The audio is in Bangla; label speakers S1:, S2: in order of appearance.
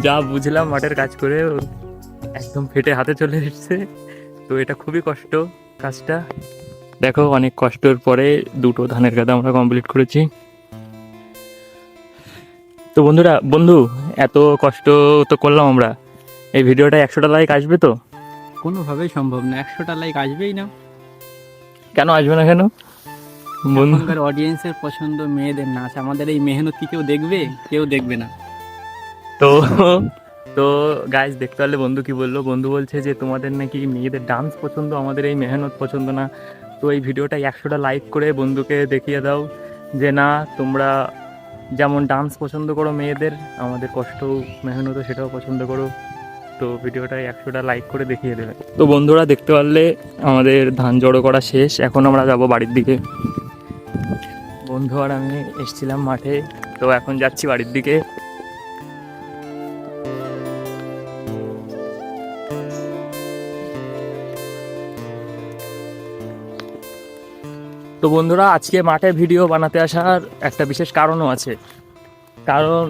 S1: যা বুঝলাম মাঠের কাজ করে একদম ফেটে হাতে চলে এসেছে। তো এটা খুবই কষ্ট কাজটা। দেখো অনেক কষ্টের পরে দুটো ধানের গাদা আমরা কমপ্লিট করেছি। তো বন্ধু এত কষ্ট তো করলাম আমরা, এই ভিডিওটা 100টা লাইক আসবে তো?
S2: কোনোভাবেই সম্ভব না, 100টা লাইক আসবেই না।
S1: কেন আসবে না কেন বন্ধু?
S2: এখনকার অডিয়েন্সের পছন্দ মেয়েদের নাচ, আমাদের এই মেহনত কি কেউ দেখবে? কেউ দেখবে না।
S1: তো তো গাইজ দেখতে পারলে বন্ধু কি বললো, বন্ধু বলছে যে তোমাদের নাকি মেয়েদের ডান্স পছন্দ, আমাদের এই মেহনত পছন্দ না। তো এই ভিডিওটা 100টা লাইক করে বন্ধুকে দেখিয়ে দাও যে না, তোমরা যেমন ডান্স পছন্দ করো মেয়েদের, আমাদের কষ্ট মেহনত সেটাও পছন্দ করো। তো ভিডিওটায় 100টা লাইক করে দেখিয়ে দেবে। তো বন্ধুরা দেখতে পারলে আমাদের ধান জড়ো করা শেষ, এখন আমরা যাব বাড়ির দিকে। বন্ধু আর আমি এসেছিলাম মাঠে, তো এখন যাচ্ছি বাড়ির দিকে। তো বন্ধুরা আজকে মাঠে ভিডিও বানাতে আসার একটা বিশেষ কারণও আছে। কারণ